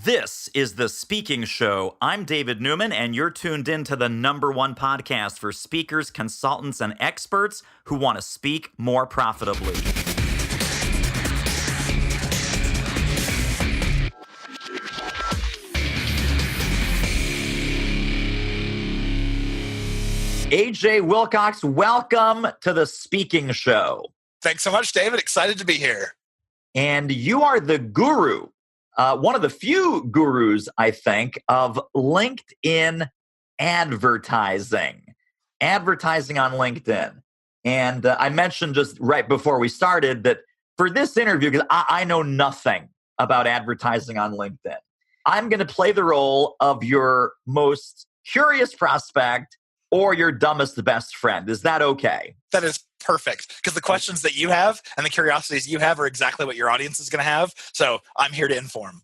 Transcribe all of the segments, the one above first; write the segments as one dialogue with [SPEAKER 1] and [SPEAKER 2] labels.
[SPEAKER 1] This is The Speaking Show. I'm David Newman, and you're tuned in to the #1 podcast for speakers, consultants, and experts who want to speak more profitably. AJ Wilcox, welcome to The Speaking Show.
[SPEAKER 2] Thanks so much, David. Excited to be here.
[SPEAKER 1] And you are the guru, one of the few gurus, I think, of LinkedIn advertising on LinkedIn. And I mentioned just right before we started that for this interview, because I know nothing about advertising on LinkedIn, I'm going to play the role of your most curious prospect or your dumbest best friend. Is that okay?
[SPEAKER 2] That is perfect, because the questions that you have and the curiosities you have are exactly what your audience is going to have. So I'm here to inform.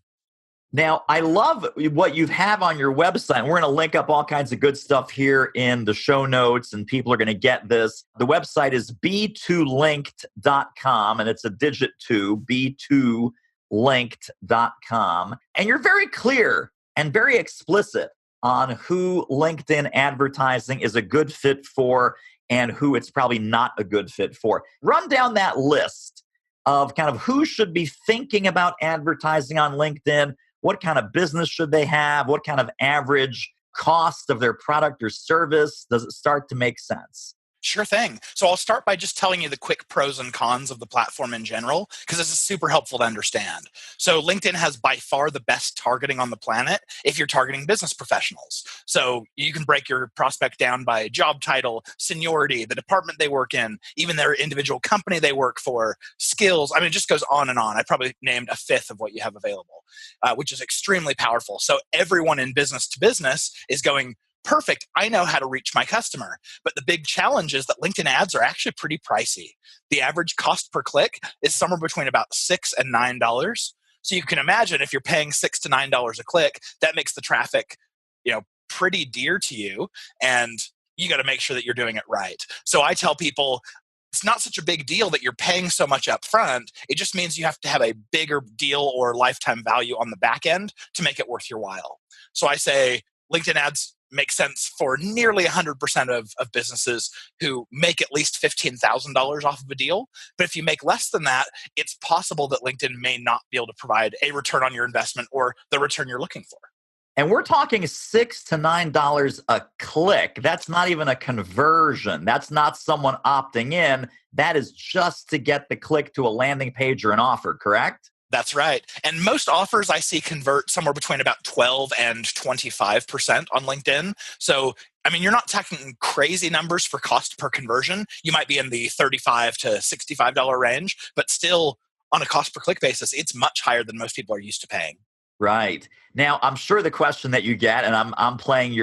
[SPEAKER 1] Now, I love what you have on your website. We're going to link up all kinds of good stuff here in the show notes, and people are going to get this. The website is b2linked.com, and it's a digit 2, b2linked.com. And you're very clear and very explicit on who LinkedIn advertising is a good fit for and who it's probably not a good fit for. Run down that list of kind of who should be thinking about advertising on LinkedIn. What kind of business should they have? What kind of average cost of their product or service? Does it start to make sense?
[SPEAKER 2] Sure thing. So I'll start by just telling you the quick pros and cons of the platform in general, because this is super helpful to understand. So LinkedIn has by far the best targeting on the planet if you're targeting business professionals. So you can break your prospect down by job title, seniority, the department they work in, even their individual company they work for, skills. I mean, it just goes on and on. I probably named a fifth of what you have available, which is extremely powerful. So everyone in business to business is going, perfect, I know how to reach my customer. But the big challenge is that LinkedIn ads are actually pretty pricey. The average cost per click is somewhere between about $6 and $9. So you can imagine if you're paying $6 to $9 a click, that makes the traffic, pretty dear to you. And you got to make sure that you're doing it right. So I tell people, it's not such a big deal that you're paying so much up front. It just means you have to have a bigger deal or lifetime value on the back end to make it worth your while. So I say LinkedIn ads make sense for nearly 100% of businesses who make at least $15,000 off of a deal. But if you make less than that, it's possible that LinkedIn may not be able to provide a return on your investment or the return you're looking for.
[SPEAKER 1] And we're talking $6 to $9 a click. That's not even a conversion. That's not someone opting in. That is just to get the click to a landing page or an offer, correct?
[SPEAKER 2] That's right. And most offers I see convert somewhere between about 12 and 25% on LinkedIn. So, you're not talking crazy numbers for cost per conversion. You might be in the $35 to $65 range, but still on a cost per click basis, it's much higher than most people are used to paying.
[SPEAKER 1] Right. Now, I'm sure the question that you get, and I'm playing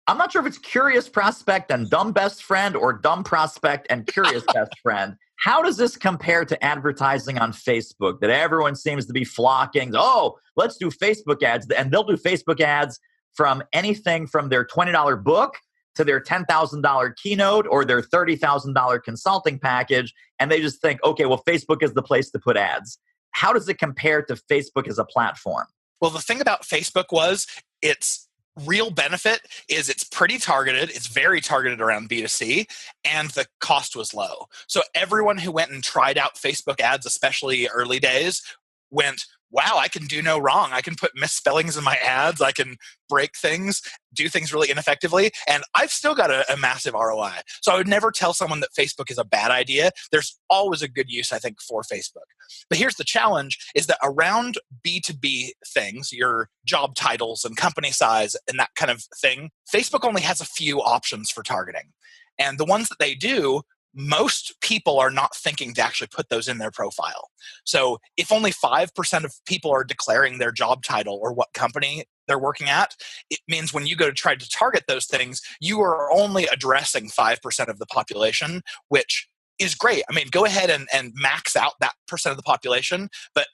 [SPEAKER 1] I'm not sure if it's curious prospect and dumb best friend or dumb prospect and curious best friend. How does this compare to advertising on Facebook that everyone seems to be flocking? Oh, let's do Facebook ads. And they'll do Facebook ads from anything from their $20 book to their $10,000 keynote or their $30,000 consulting package. And they just think, okay, well, Facebook is the place to put ads. How does it compare to Facebook as a platform?
[SPEAKER 2] Well, the thing about Facebook was its real benefit is it's pretty targeted. It's very targeted around B2C, and the cost was low. So everyone who went and tried out Facebook ads, especially early days, went, wow, I can do no wrong. I can put misspellings in my ads. I can break things, do things really ineffectively. And I've still got a massive ROI. So I would never tell someone that Facebook is a bad idea. There's always a good use, I think, for Facebook. But here's the challenge is that around B2B things, your job titles and company size and that kind of thing, Facebook only has a few options for targeting. And the ones that they do, most people are not thinking to actually put those in their profile. So if only 5% of people are declaring their job title or what company they're working at, it means when you go to try to target those things, you are only addressing 5% of the population, which is great. Go ahead and max out that percent of the population. But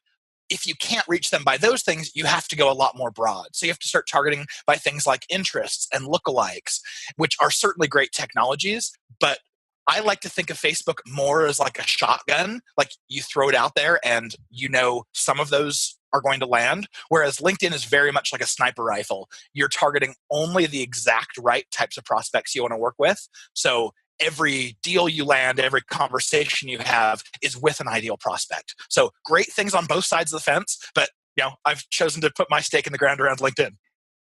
[SPEAKER 2] if you can't reach them by those things, you have to go a lot more broad. So you have to start targeting by things like interests and lookalikes, which are certainly great technologies, but I like to think of Facebook more as like a shotgun. Like you throw it out there and some of those are going to land. Whereas LinkedIn is very much like a sniper rifle. You're targeting only the exact right types of prospects you want to work with. So every deal you land, every conversation you have is with an ideal prospect. So great things on both sides of the fence, but I've chosen to put my stake in the ground around LinkedIn.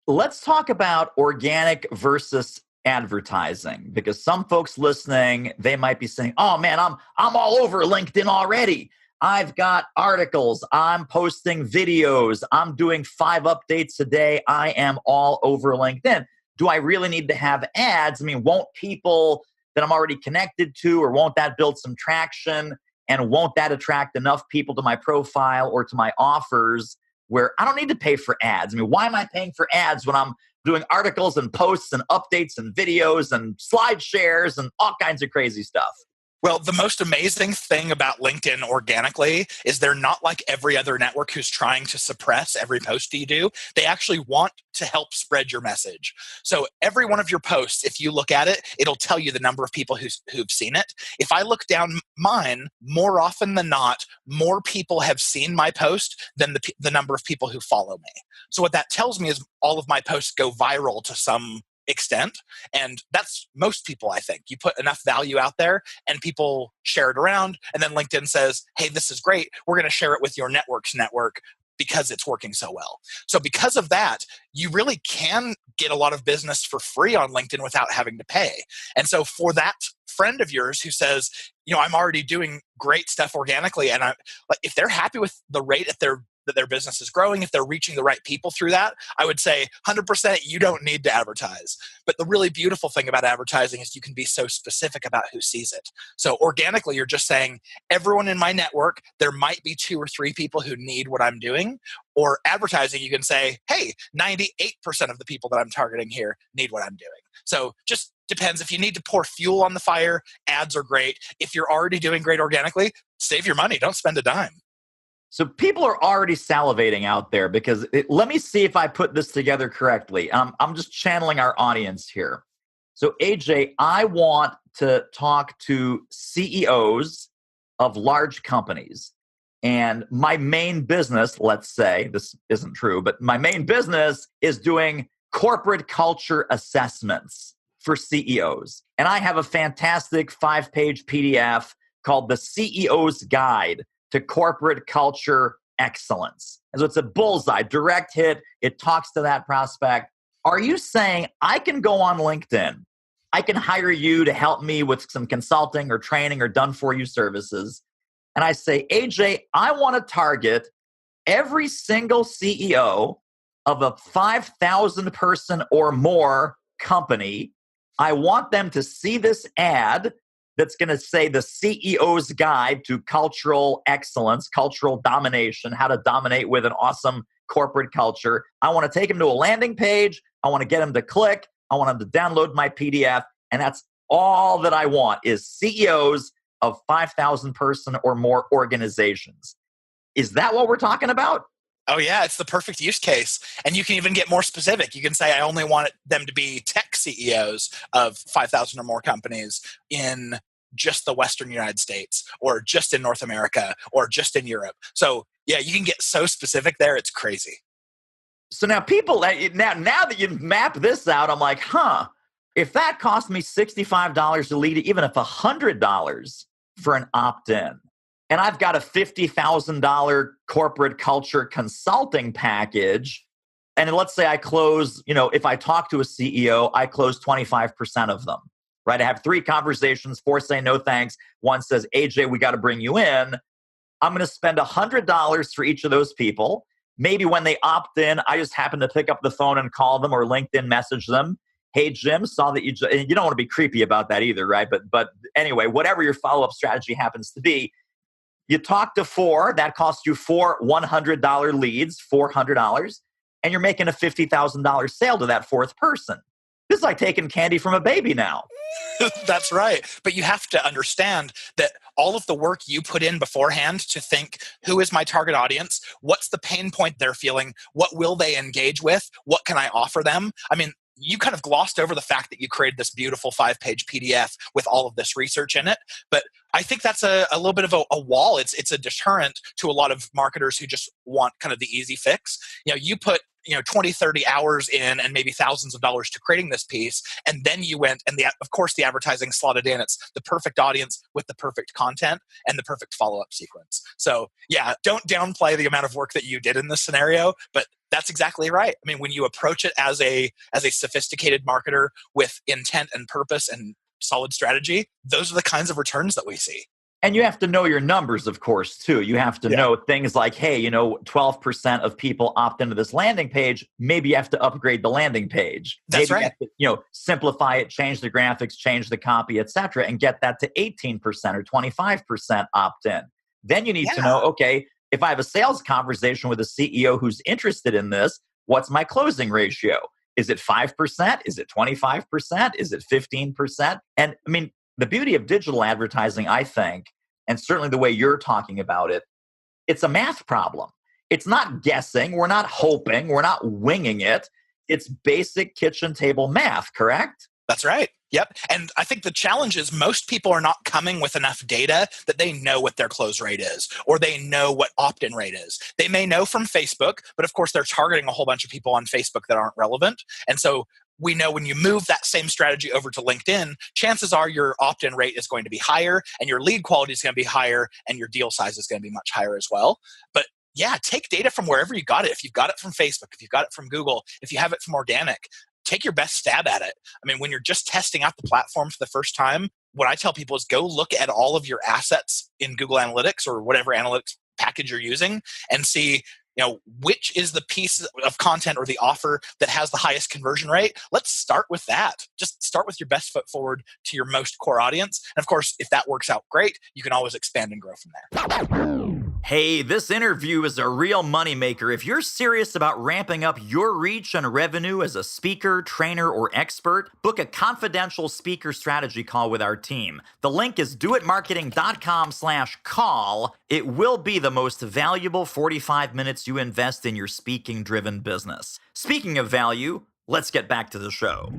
[SPEAKER 1] Let's talk about organic versus advertising, because some folks listening, they might be saying, "Oh man, I'm all over LinkedIn already. I've got articles, I'm posting videos, I'm doing 5 updates a day. I am all over LinkedIn. Do I really need to have ads? I mean, won't people that I'm already connected to, or won't that build some traction? And won't that attract enough people to my profile or to my offers where I don't need to pay for ads? I mean, why am I paying for ads when I'm doing articles and posts and updates and videos and slide shares and all kinds of crazy stuff?"
[SPEAKER 2] Well, the most amazing thing about LinkedIn organically is they're not like every other network who's trying to suppress every post you do. They actually want to help spread your message. So every one of your posts, if you look at it, it'll tell you the number of people who've seen it. If I look down mine, more often than not, more people have seen my post than the number of people who follow me. So what that tells me is all of my posts go viral to some extent. And that's most people, I think. You put enough value out there and people share it around. And then LinkedIn says, "Hey, this is great. We're going to share it with your network's network because it's working so well." So because of that, you really can get a lot of business for free on LinkedIn without having to pay. And so for that friend of yours who says, "I'm already doing great stuff organically," and if they're happy with the rate that their business is growing, if they're reaching the right people through that, I would say 100% you don't need to advertise. But the really beautiful thing about advertising is you can be so specific about who sees it. So organically, you're just saying, everyone in my network, there might be 2 or 3 people who need what I'm doing. Or advertising, you can say, hey, 98% of the people that I'm targeting here need what I'm doing. So just depends. If you need to pour fuel on the fire, ads are great. If you're already doing great organically, save your money. Don't spend a dime.
[SPEAKER 1] So people are already salivating out there because let me see if I put this together correctly. I'm just channeling our audience here. So AJ, I want to talk to CEOs of large companies. And my main business, let's say, this isn't true, but my main business is doing corporate culture assessments for CEOs. And I have a fantastic 5-page PDF called The CEO's Guide to Corporate Culture Excellence. And so it's a bullseye, direct hit. It talks to that prospect. Are you saying I can go on LinkedIn, I can hire you to help me with some consulting or training or done-for-you services, and I say, AJ, I want to target every single CEO of a 5,000 person or more company. I want them to see this ad that's going to say the CEO's Guide to Cultural Excellence, Cultural Domination, how to dominate with an awesome corporate culture. I want to take them to a landing page. I want to get them to click. I want them to download my PDF. And that's all that I want is CEOs of 5,000 person or more organizations. Is that what we're talking about?
[SPEAKER 2] Oh, yeah, it's the perfect use case. And you can even get more specific. You can say, I only want them to be tech CEOs of 5,000 or more companies in just the Western United States, or just in North America, or just in Europe. So, yeah, you can get so specific there. It's crazy.
[SPEAKER 1] So now people, now that you map this out, I'm like, if that cost me $65 to lead, even if $100 for an opt-in, and I've got a $50,000 corporate culture consulting package, and let's say I close, if I talk to a CEO, I close 25% of them, right? I have 3 conversations, 4 say no thanks. 1 says, AJ, we got to bring you in. I'm going to spend $100 for each of those people. Maybe when they opt in, I just happen to pick up the phone and call them or LinkedIn message them. Hey, Jim, saw that you don't want to be creepy about that either, right? But anyway, whatever your follow-up strategy happens to be, you talk to 4, that costs you 4 $100 leads, $400, and you're making a $50,000 sale to that 4th person. This is like taking candy from a baby now.
[SPEAKER 2] That's right. But you have to understand that all of the work you put in beforehand to think, who is my target audience? What's the pain point they're feeling? What will they engage with? What can I offer them? I mean, you kind of glossed over the fact that you created this beautiful 5-page PDF with all of this research in it. But I think that's a little bit of a wall. It's a deterrent to a lot of marketers who just want kind of the easy fix. You put 20, 30 hours in and maybe thousands of dollars to creating this piece. And then you went and of course the advertising slotted in. It's the perfect audience with the perfect content and the perfect follow-up sequence. So yeah, don't downplay the amount of work that you did in this scenario, but that's exactly right. I mean, when you approach it as a sophisticated marketer with intent and purpose and solid strategy, those are the kinds of returns that we see.
[SPEAKER 1] And you have to know your numbers, of course, too. You have to know things like, hey, 12% of people opt into this landing page. Maybe you have to upgrade the landing page.
[SPEAKER 2] That's
[SPEAKER 1] Maybe
[SPEAKER 2] right.
[SPEAKER 1] You have to, simplify it, change the graphics, change the copy, et cetera, and get that to 18% or 25% opt in. Then you need to know, okay, if I have a sales conversation with a CEO who's interested in this, what's my closing ratio? Is it 5%? Is it 25%? Is it 15%? And I mean, the beauty of digital advertising, I think, and certainly the way you're talking about it, it's a math problem. It's not guessing. We're not hoping. We're not winging it. It's basic kitchen table math, correct?
[SPEAKER 2] That's right. Yep. And I think the challenge is most people are not coming with enough data that they know what their close rate is, or they know what opt-in rate is. They may know from Facebook, but of course they're targeting a whole bunch of people on Facebook that aren't relevant. And so we know when you move that same strategy over to LinkedIn, chances are your opt-in rate is going to be higher and your lead quality is going to be higher and your deal size is going to be much higher as well. But yeah, take data from wherever you got it. If you've got it from Facebook, if you've got it from Google, if you have it from organic, take your best stab at it. I mean, when you're just testing out the platform for the first time, what I tell people is go look at all of your assets in Google Analytics or whatever analytics package you're using and see which is the piece of content or the offer that has the highest conversion rate. Let's start with that. Just start with your best foot forward to your most core audience. And of course, if that works out great, you can always expand and grow from there.
[SPEAKER 1] Hey, this interview is a real moneymaker. If you're serious about ramping up your reach and revenue as a speaker, trainer, or expert, book a confidential speaker strategy call with our team. The link is doitmarketing.com/call. It will be the most valuable 45 minutes you invest in your speaking-driven business. Speaking of value, let's get back to the show.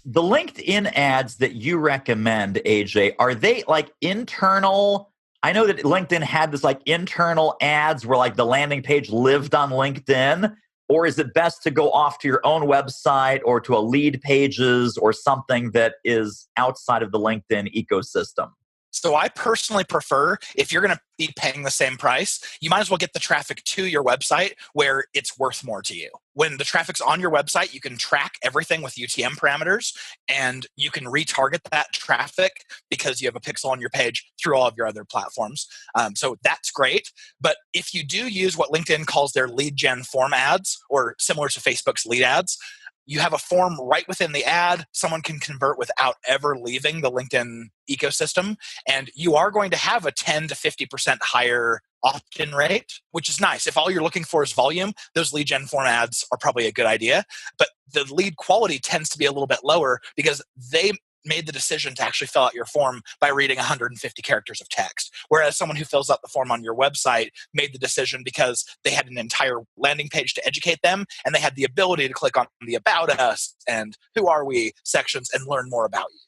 [SPEAKER 1] The LinkedIn ads that you recommend, AJ, are they like internal? I know that LinkedIn had this like internal ads where like the landing page lived on LinkedIn, or is it best to go off to your own website or to a lead pages or something that is outside of the LinkedIn ecosystem?
[SPEAKER 2] So I personally prefer, if you're going to be paying the same price, you might as well get the traffic to your website where it's worth more to you. When the traffic's on your website, you can track everything with UTM parameters and you can retarget that traffic because you have a pixel on your page through all of your other platforms. So that's great. But if you do use what LinkedIn calls their lead gen form ads, or similar to Facebook's lead ads, you have a form right within the ad. Someone can convert without ever leaving the LinkedIn ecosystem. And you are going to have a 10 to 50% higher opt-in rate, which is nice. If all you're looking for is volume, those lead gen form ads are probably a good idea. But the lead quality tends to be a little bit lower because they made the decision to actually fill out your form by reading 150 characters of text. Whereas someone who fills out the form on your website made the decision because they had an entire landing page to educate them and they had the ability to click on the About Us and Who Are We sections and learn more about you.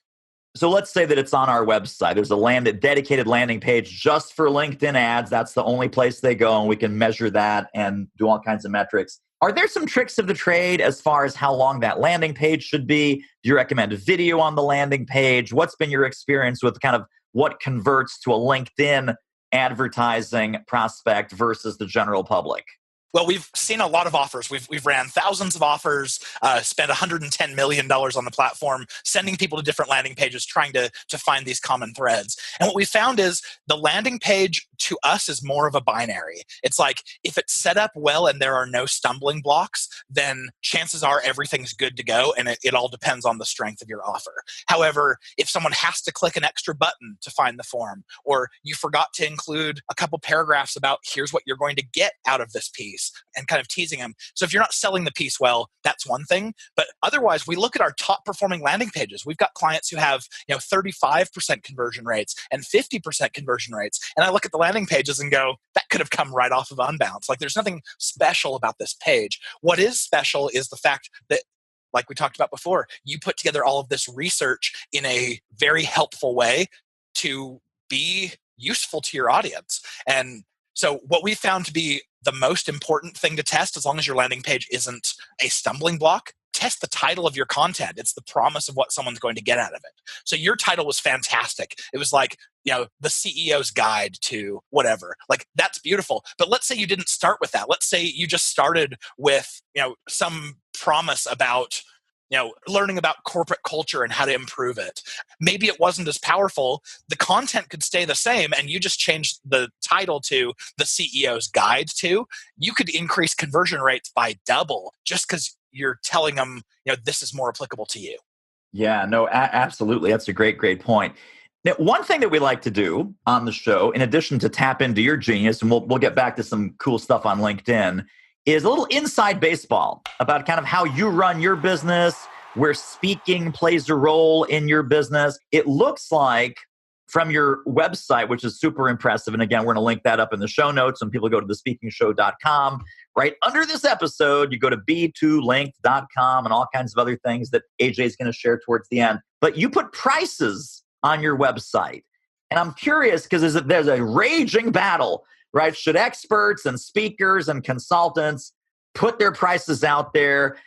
[SPEAKER 1] So let's say that it's on our website. There's a dedicated landing page just for LinkedIn ads. That's the only place they go, and we can measure that and do all kinds of metrics. Are there some tricks of the trade as far as how long that landing page should be? Do you recommend a video on the landing page? What's been your experience with kind of what converts to a LinkedIn advertising prospect versus the general public?
[SPEAKER 2] Well, we've seen a lot of offers. We've ran thousands of offers, spent $110 million on the platform, sending people to different landing pages, trying to find these common threads. And what we found is the landing page to us is more of a binary. It's like if it's set up well and there are no stumbling blocks, then chances are everything's good to go, and it all depends on the strength of your offer. However, if someone has to click an extra button to find the form, or you forgot to include a couple paragraphs about here's what you're going to get out of this piece, and kind of teasing them. So if you're not selling the piece well, that's one thing. But otherwise, we look at our top performing landing pages. We've got clients who have 35% conversion rates and 50% conversion rates. And I look at the landing pages and go, that could have come right off of Unbounce. Like there's nothing special about this page. What is special is the fact that like we talked about before, you put together all of this research in a very helpful way to be useful to your audience. And so what we found to be the most important thing to test, as long as your landing page isn't a stumbling block, test the title of your content. It's the promise of what someone's going to get out of it. So your title was fantastic. It was like, the CEO's guide to whatever. Like, that's beautiful. But let's say you didn't start with that. Let's say you just started with, some promise about, learning about corporate culture and how to improve it. Maybe it wasn't as powerful. The content could stay the same, and you just changed the title to the CEO's guide to. You could increase conversion rates by double just because you're telling them, this is more applicable to you.
[SPEAKER 1] Yeah, no, absolutely. That's a great, great point. Now, one thing that we like to do on the show, in addition to tap into your genius, and we'll get back to some cool stuff on LinkedIn, is a little inside baseball about kind of how you run your business, where speaking plays a role in your business. It looks like from your website, which is super impressive. And again, we're going to link that up in the show notes when people go to thespeakingshow.com. Right under this episode, you go to b2linked.com and all kinds of other things that AJ is going to share towards the end. But you put prices on your website. And I'm curious because there's a raging battle, right? Should experts and speakers and consultants put their prices out there?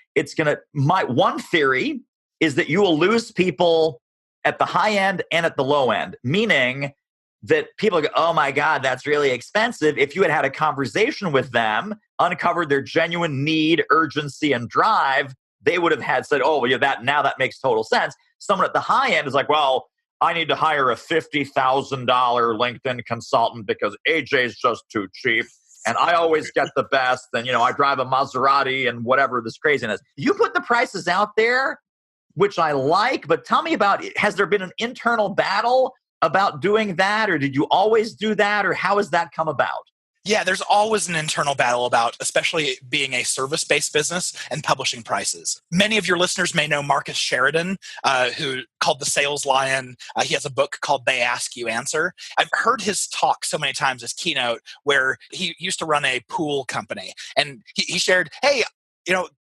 [SPEAKER 1] My one theory is that you will lose people at the high end and at the low end, meaning that people go, oh my God, that's really expensive. If you had a conversation with them, uncovered their genuine need, urgency, and drive, they would have said, oh, yeah, that makes total sense. Someone at the high end is like, well, I need to hire a $50,000 LinkedIn consultant because AJ's just too cheap. And I always get the best. And, I drive a Maserati and whatever this craziness. You put the prices out there, which I like, but tell me about it. Has there been an internal battle about doing that? Or did you always do that? Or how has that come about?
[SPEAKER 2] Yeah, there's always an internal battle about, especially being a service-based business and publishing prices. Many of your listeners may know Marcus Sheridan, who called The Sales Lion. He has a book called They Ask You Answer. I've heard his talk so many times, his keynote, where he used to run a pool company. And he shared, hey,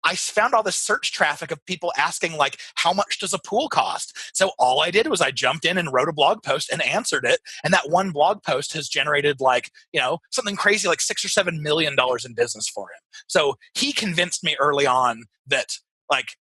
[SPEAKER 2] I found all this search traffic of people asking, like, how much does a pool cost? So all I did was I jumped in and wrote a blog post and answered it. And that one blog post has generated something crazy like $6 or $7 million in business for him. So he convinced me early on that,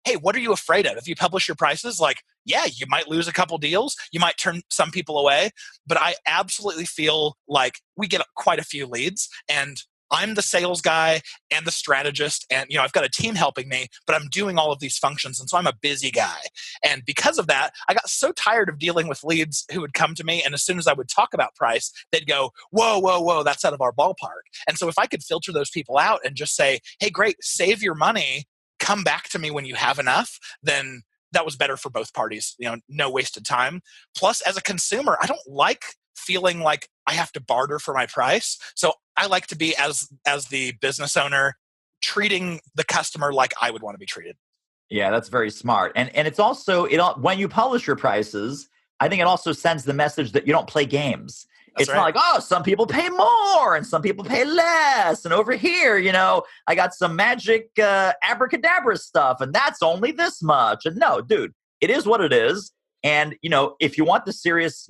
[SPEAKER 2] hey, what are you afraid of? If you publish your prices, yeah, you might lose a couple deals. You might turn some people away. But I absolutely feel like we get quite a few leads, and I'm the sales guy and the strategist, and I've got a team helping me, but I'm doing all of these functions, and so I'm a busy guy. And because of that, I got so tired of dealing with leads who would come to me, and as soon as I would talk about price, they'd go, whoa, that's out of our ballpark. And so if I could filter those people out and just say, hey, great, save your money, come back to me when you have enough, then that was better for both parties. No wasted time. Plus, as a consumer, I don't like feeling like I have to barter for my price. So I like to be, as the business owner, treating the customer like I would want to be treated.
[SPEAKER 1] Yeah, that's very smart. And it's also, when you publish your prices, I think it also sends the message that you don't play games. It's not like, oh, some people pay more and some people pay less. And over here, I got some magic abracadabra stuff and that's only this much. And no, dude, it is what it is. And, if you want the serious,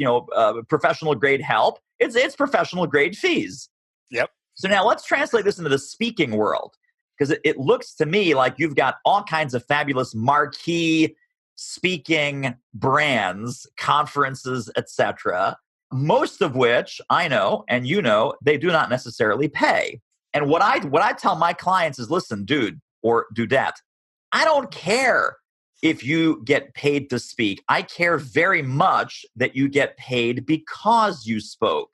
[SPEAKER 1] professional grade help, it's professional grade fees.
[SPEAKER 2] Yep.
[SPEAKER 1] So now let's translate this into the speaking world, because it looks to me like you've got all kinds of fabulous marquee speaking brands, conferences, etc., most of which I know, and they do not necessarily pay. And what I tell my clients is, listen, dude or dudette, I don't care if you get paid to speak. I care very much that you get paid because you spoke.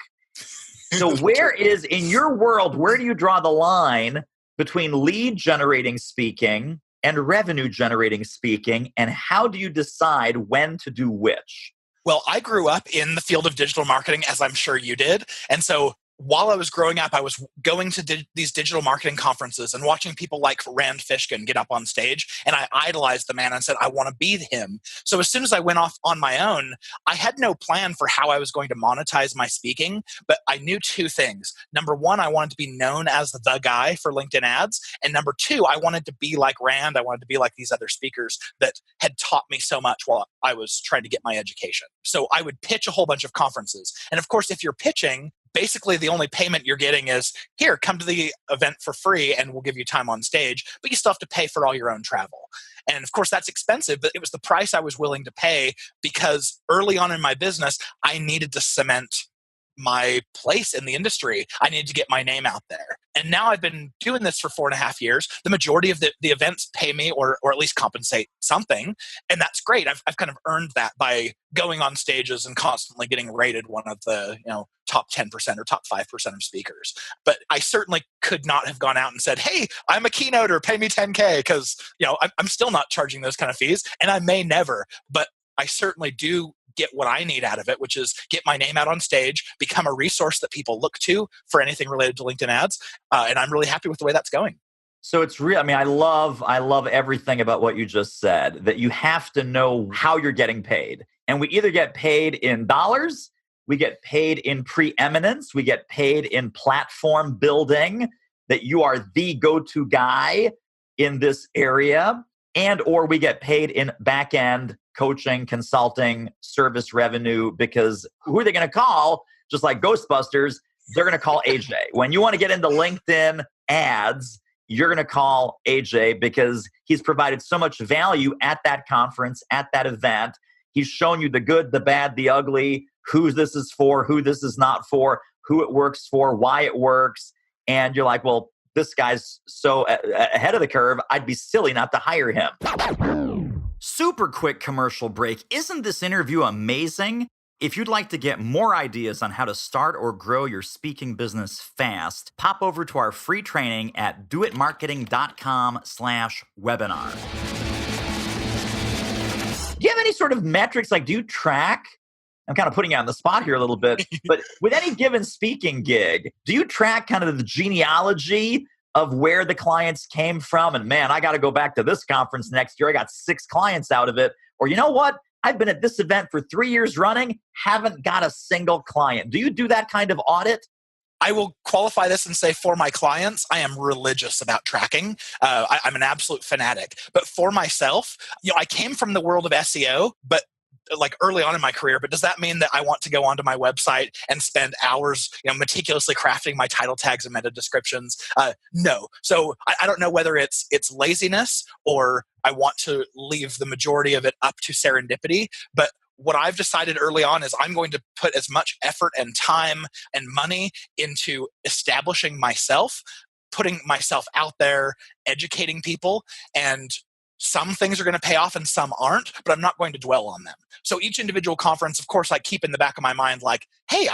[SPEAKER 1] So in your world, where do you draw the line between lead generating speaking and revenue generating speaking? And how do you decide when to do which?
[SPEAKER 2] Well, I grew up in the field of digital marketing, as I'm sure you did. And so while I was growing up, I was going to these digital marketing conferences and watching people like Rand Fishkin get up on stage. And I idolized the man and said, I want to be him. So as soon as I went off on my own, I had no plan for how I was going to monetize my speaking, but I knew two things. Number one, I wanted to be known as the guy for LinkedIn ads. And number two, I wanted to be like Rand. I wanted to be like these other speakers that had taught me so much while I was trying to get my education. So I would pitch a whole bunch of conferences. And of course, if you're pitching, basically the only payment you're getting is, here, come to the event for free and we'll give you time on stage, but you still have to pay for all your own travel. And of course, that's expensive, but it was the price I was willing to pay because early on in my business, I needed to cement my place in the industry. I needed to get my name out there. And now I've been doing this for 4.5 years. The majority of the events pay me or at least compensate something. And that's great. I've kind of earned that by going on stages and constantly getting rated one of the top 10% or top 5% of speakers. But I certainly could not have gone out and said, hey, I'm a keynoter, pay me $10K, because I'm still not charging those kind of fees. And I may never, but I certainly do get what I need out of it, which is get my name out on stage, become a resource that people look to for anything related to LinkedIn ads. And I'm really happy with the way that's going.
[SPEAKER 1] So it's real. I mean, I love everything about what you just said, that you have to know how you're getting paid. And we either get paid in dollars, we get paid in preeminence, we get paid in platform building, that you are the go-to guy in this area, and or we get paid in back-end coaching, consulting, service revenue, because who are they going to call? Just like Ghostbusters, they're going to call AJ. When you want to get into LinkedIn ads, you're going to call AJ because he's provided so much value at that conference, at that event. He's shown you the good, the bad, the ugly, who this is for, who this is not for, who it works for, why it works. And you're like, well, this guy's so ahead of the curve, I'd be silly not to hire him. Super quick commercial break. Isn't this interview amazing? If you'd like to get more ideas on how to start or grow your speaking business fast, pop over to our free training at doitmarketing.com/webinar. Do you have any sort of metrics? Like, do you track? I'm kind of putting you on the spot here a little bit, but with any given speaking gig, do you track kind of the genealogy of where the clients came from? And man, I got to go back to this conference next year. I got 6 clients out of it. Or you know what? I've been at this event for 3 years running, haven't got a single client. Do you do that kind of audit?
[SPEAKER 2] I will qualify this and say for my clients, I am religious about tracking. I'm an absolute fanatic. But for myself, I came from the world of SEO, but like early on in my career, but does that mean that I want to go onto my website and spend hours, meticulously crafting my title tags and meta descriptions? No. So I don't know whether it's laziness or I want to leave the majority of it up to serendipity. But what I've decided early on is I'm going to put as much effort and time and money into establishing myself, putting myself out there, educating people, and some things are going to pay off and some aren't, but I'm not going to dwell on them. So each individual conference, of course, I keep in the back of my mind like, hey,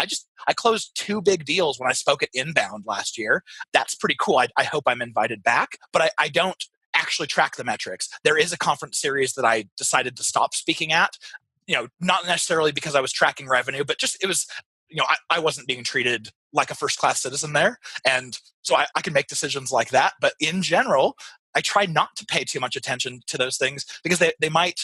[SPEAKER 2] I closed 2 big deals when I spoke at Inbound last year. That's pretty cool. I hope I'm invited back, but I don't actually track the metrics. There is a conference series that I decided to stop speaking at, not necessarily because I was tracking revenue, but just it was, I wasn't being treated like a first-class citizen there. And so I can make decisions like that. But in general, I try not to pay too much attention to those things because they might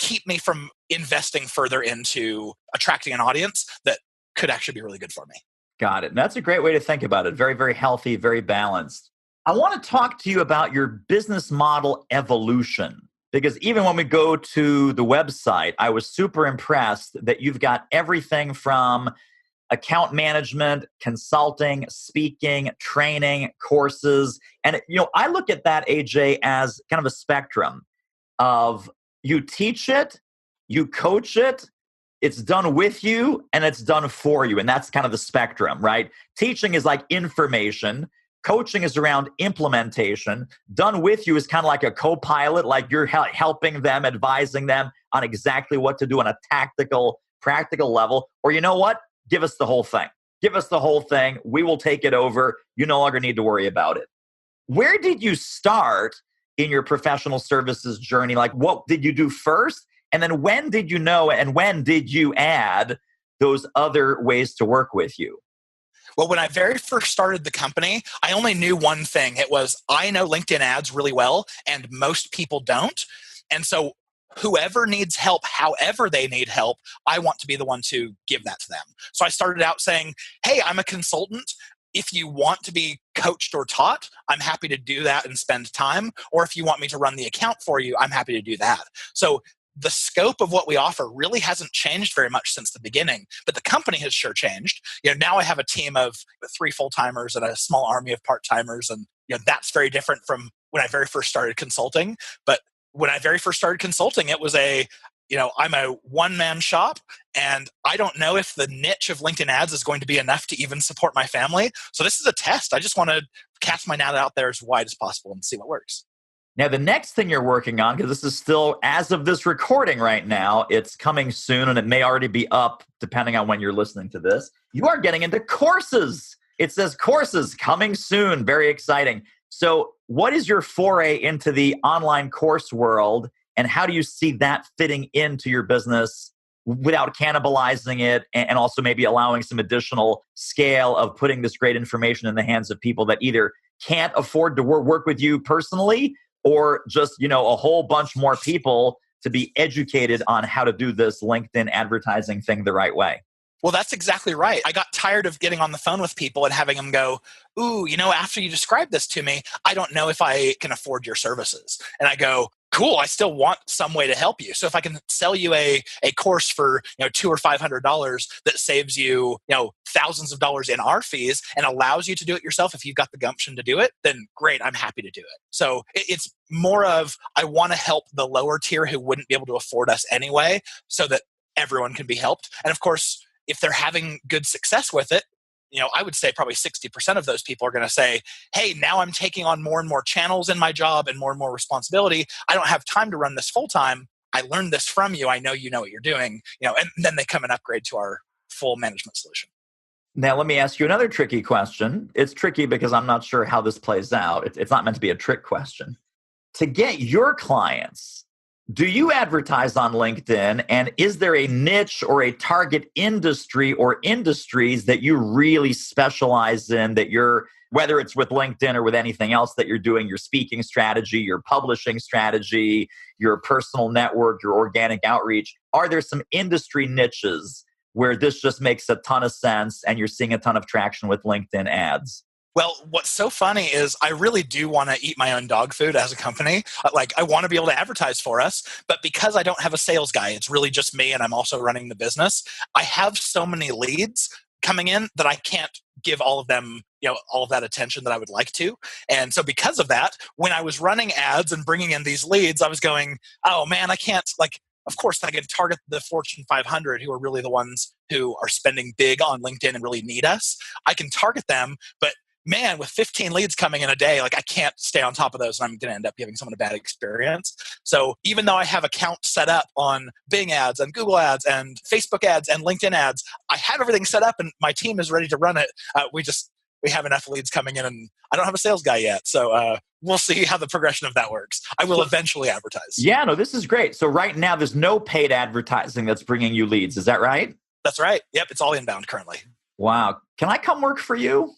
[SPEAKER 2] keep me from investing further into attracting an audience that could actually be really good for me.
[SPEAKER 1] Got it. And that's a great way to think about it. Very, very healthy, very balanced. I want to talk to you about your business model evolution, because even when we go to the website, I was super impressed that you've got everything from account management, consulting, speaking, training, courses. And, I look at that, AJ, as kind of a spectrum of you teach it, you coach it, it's done with you, and it's done for you. And that's kind of the spectrum, right? Teaching is like information. Coaching is around implementation. Done with you is kind of like a co-pilot, like you're helping them, advising them on exactly what to do on a tactical, practical level. Or you know what? Give us the whole thing. Give us the whole thing. We will take it over. You no longer need to worry about it. Where did you start in your professional services journey? Like, what did you do first? And then when did you know and when did you add those other ways to work with you?
[SPEAKER 2] Well, when I very first started the company, I only knew one thing. It was, I know LinkedIn ads really well, and most people don't. And so whoever needs help, however they need help, I want to be the one to give that to them. So I started out saying, hey, I'm a consultant. If you want to be coached or taught, I'm happy to do that and spend time. Or if you want me to run the account for you, I'm happy to do that. So the scope of what we offer really hasn't changed very much since the beginning, but the company has sure changed. Now I have a team of 3 full-timers and a small army of part-timers, and that's very different from when I very first started consulting. But when I very first started consulting, it was I'm a one-man shop, and I don't know if the niche of LinkedIn ads is going to be enough to even support my family. So this is a test. I just want to cast my net out there as wide as possible and see what works.
[SPEAKER 1] Now, the next thing you're working on, because this is still, as of this recording right now, it's coming soon and it may already be up depending on when you're listening to this. You are getting into courses. It says courses coming soon. Very exciting. So what is your foray into the online course world, and how do you see that fitting into your business without cannibalizing it, and also maybe allowing some additional scale of putting this great information in the hands of people that either can't afford to work with you personally, or just, a whole bunch more people to be educated on how to do this LinkedIn advertising thing the right way?
[SPEAKER 2] Well, that's exactly right. I got tired of getting on the phone with people and having them go, ooh, after you described this to me, I don't know if I can afford your services. And I go, cool, I still want some way to help you. So if I can sell you a course for $200 or $500 that saves you thousands of dollars in our fees and allows you to do it yourself if you've got the gumption to do it, then great, I'm happy to do it. So it's more of, I want to help the lower tier who wouldn't be able to afford us anyway, so that everyone can be helped. And of course, if they're having good success with it, I would say probably 60% of those people are going to say, hey, now I'm taking on more and more channels in my job and more responsibility. I don't have time to run this full time. I learned this from you. I know you know what you're doing, and then they come and upgrade to our full management solution.
[SPEAKER 1] Now, let me ask you another tricky question. It's tricky because I'm not sure how this plays out. It's not meant to be a trick question. To get your clients, do you advertise on LinkedIn, and is there a niche or a target industry or industries that you really specialize in, that you're, whether it's with LinkedIn or with anything else that you're doing, your speaking strategy, your publishing strategy, your personal network, your organic outreach? Are there some industry niches where this just makes a ton of sense and you're seeing a ton of traction with LinkedIn ads?
[SPEAKER 2] Well, what's so funny is I really do want to eat my own dog food as a company. Like, I want to be able to advertise for us, but because I don't have a sales guy, it's really just me and I'm also running the business. I have so many leads coming in that I can't give all of them, all of that attention that I would like to. And so because of that, when I was running ads and bringing in these leads, I was going, oh man, I can't, of course I can target the Fortune 500 who are really the ones who are spending big on LinkedIn and really need us. I can target them, but man, with 15 leads coming in a day, I can't stay on top of those, and I'm going to end up giving someone a bad experience. So even though I have accounts set up on Bing ads and Google ads and Facebook ads and LinkedIn ads, I have everything set up and my team is ready to run it. We have enough leads coming in, and I don't have a sales guy yet. So we'll see how the progression of that works. I will eventually advertise.
[SPEAKER 1] Yeah, no, this is great. So right now, there's no paid advertising that's bringing you leads. Is that right?
[SPEAKER 2] That's right. Yep, it's all inbound currently.
[SPEAKER 1] Wow. Can I come work for you?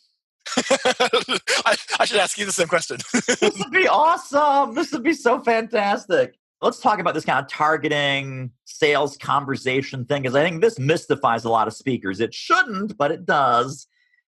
[SPEAKER 2] I should ask you the same question.
[SPEAKER 1] This would be awesome. This would be so fantastic. Let's talk about this kind of targeting sales conversation thing, because I think this mystifies a lot of speakers. It shouldn't, but it does.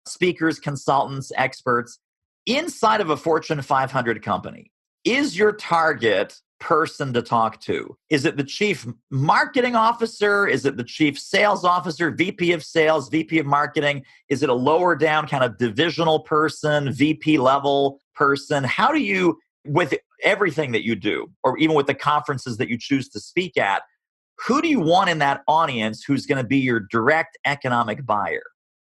[SPEAKER 1] Speakers, consultants, experts. Inside of a Fortune 500 company, is your target person to talk to? Is it the chief marketing officer? Is it the chief sales officer, VP of sales, VP of marketing? Is it a lower down kind of divisional person, VP level person? How do you, with everything that you do, or even with the conferences that you choose to speak at, who do you want in that audience who's going to be your direct economic buyer?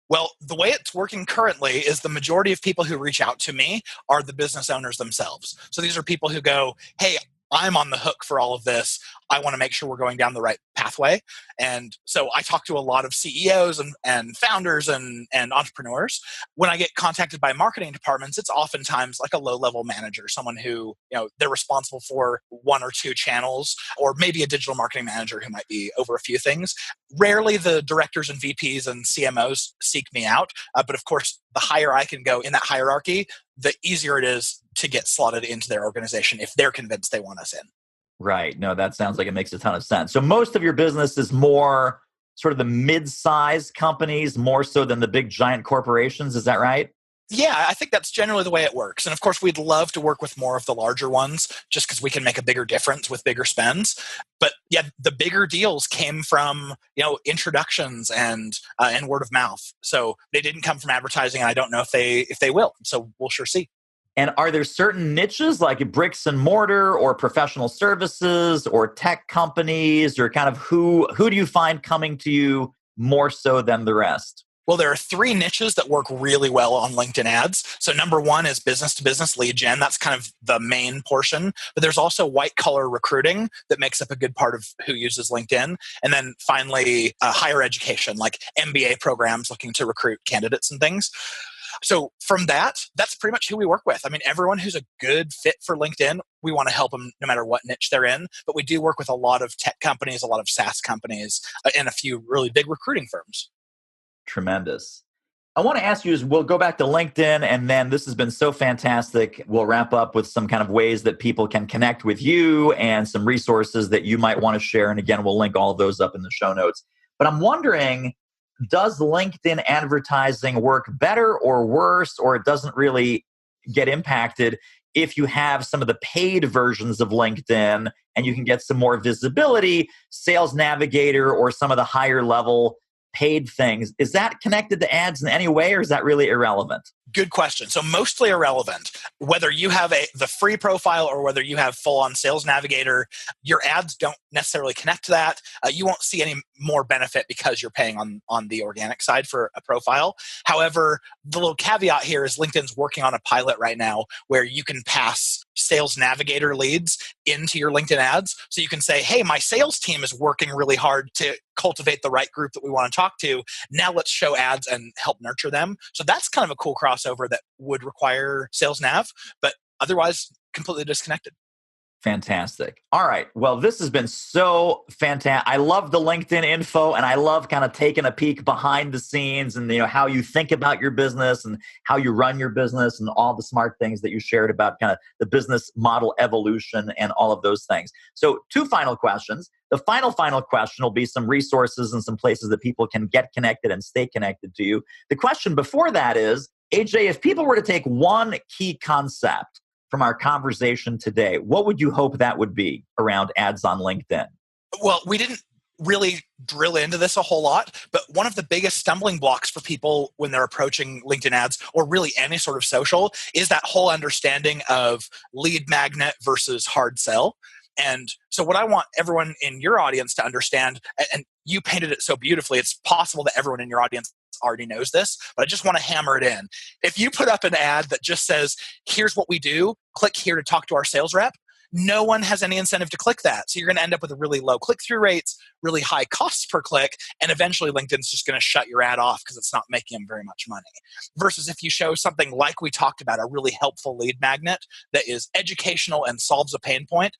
[SPEAKER 2] Well, the way it's working currently is the majority of people who reach out to me are the business owners themselves. So these are people who go, hey, I'm on the hook for all of this. I want to make sure we're going down the right pathway. And so I talk to a lot of CEOs and founders and entrepreneurs. When I get contacted by marketing departments, it's oftentimes like a low-level manager, someone who, they're responsible for one or two channels, or maybe a digital marketing manager who might be over a few things. Rarely the directors and VPs and CMOs seek me out. But of course, the higher I can go in that hierarchy, the easier it is to get slotted into their organization if they're convinced they want us in.
[SPEAKER 1] Right. No, that sounds like it makes a ton of sense. So most of your business is more sort of the mid-sized companies, more so than the big giant corporations. Is that right?
[SPEAKER 2] Yeah, I think that's generally the way it works. And of course, we'd love to work with more of the larger ones just because we can make a bigger difference with bigger spends. But yeah, the bigger deals came from, introductions and word of mouth. So they didn't come from advertising, and I don't know if they will. So we'll sure see.
[SPEAKER 1] And are there certain niches like bricks and mortar or professional services or tech companies, or kind of who do you find coming to you more so than the rest?
[SPEAKER 2] Well, there are three niches that work really well on LinkedIn ads. So number one is business to business lead gen. That's kind of the main portion. But there's also white collar recruiting that makes up a good part of who uses LinkedIn. And then finally, higher education, like MBA programs looking to recruit candidates and things. So from that's pretty much who we work with. I mean, everyone who's a good fit for LinkedIn, we want to help them no matter what niche they're in. But we do work with a lot of tech companies, a lot of SaaS companies, and a few really big recruiting firms.
[SPEAKER 1] Tremendous. I want to ask you is we'll go back to LinkedIn, and then this has been so fantastic. We'll wrap up with some kind of ways that people can connect with you and some resources that you might want to share. And again, we'll link all of those up in the show notes. But I'm wondering, does LinkedIn advertising work better or worse, or it doesn't really get impacted if you have some of the paid versions of LinkedIn and you can get some more visibility, Sales Navigator, or some of the higher level paid things? Is that connected to ads in any way, or is that really irrelevant?
[SPEAKER 2] Good question. So mostly irrelevant. Whether you have the free profile or whether you have full-on Sales Navigator, your ads don't necessarily connect to that. You won't see any more benefit because you're paying on the organic side for a profile. However, the little caveat here is LinkedIn's working on a pilot right now where you can pass Sales Navigator leads into your LinkedIn ads. So you can say, hey, my sales team is working really hard to cultivate the right group that we want to talk to. Now let's show ads and help nurture them. So that's kind of a cool crossover that would require Sales Nav, but otherwise completely disconnected.
[SPEAKER 1] Fantastic. All right. Well, this has been so fantastic. I love the LinkedIn info, and I love kind of taking a peek behind the scenes and how you think about your business and how you run your business and all the smart things that you shared about kind of the business model evolution and all of those things. So 2 final questions. The final question will be some resources and some places that people can get connected and stay connected to you. The question before that is, AJ, if people were to take one key concept from our conversation today, what would you hope that would be around ads on LinkedIn?
[SPEAKER 2] Well, we didn't really drill into this a whole lot, but one of the biggest stumbling blocks for people when they're approaching LinkedIn ads or really any sort of social is that whole understanding of lead magnet versus hard sell. And so what I want everyone in your audience to understand, and you painted it so beautifully, it's possible that everyone in your audience already knows this, but I just want to hammer it in. If you put up an ad that just says, here's what we do, click here to talk to our sales rep, no one has any incentive to click that. So you're going to end up with a really low click-through rates, really high costs per click, and eventually LinkedIn's just going to shut your ad off because it's not making them very much money. Versus if you show something like we talked about, a really helpful lead magnet that is educational and solves a pain point,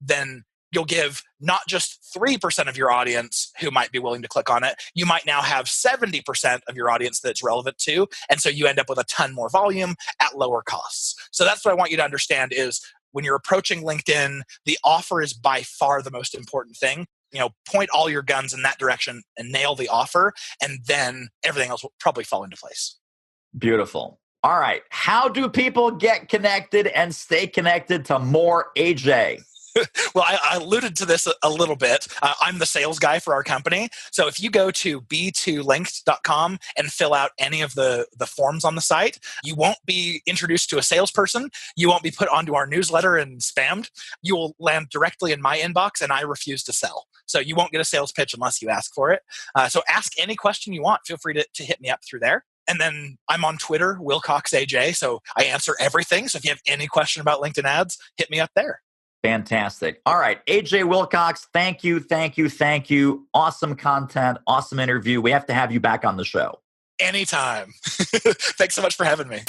[SPEAKER 2] then you'll give not just 3% of your audience who might be willing to click on it. You might now have 70% of your audience that it's relevant to. And so you end up with a ton more volume at lower costs. So that's what I want you to understand is when you're approaching LinkedIn, the offer is by far the most important thing. Point all your guns in that direction and nail the offer. And then everything else will probably fall into place.
[SPEAKER 1] Beautiful. All right. How do people get connected and stay connected to more AJ?
[SPEAKER 2] Well, I alluded to this a little bit. I'm the sales guy for our company. So if you go to b2linked.com and fill out any of the forms on the site, you won't be introduced to a salesperson. You won't be put onto our newsletter and spammed. You will land directly in my inbox, and I refuse to sell. So you won't get a sales pitch unless you ask for it. So ask any question you want. Feel free to hit me up through there. And then I'm on Twitter, WilcoxAJ. So I answer everything. So if you have any question about LinkedIn ads, hit me up there.
[SPEAKER 1] Fantastic. All right, AJ Wilcox, thank you, thank you, thank you. Awesome content, awesome interview. We have to have you back on the show.
[SPEAKER 2] Anytime. Thanks so much for having me.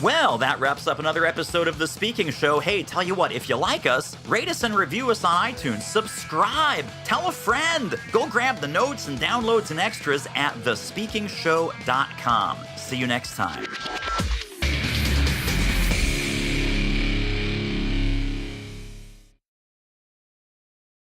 [SPEAKER 1] Well, that wraps up another episode of The Speaking Show. Hey, tell you what, if you like us, rate us and review us on iTunes. Subscribe. Tell a friend. Go grab the notes and downloads and extras at thespeakingshow.com. See you next time.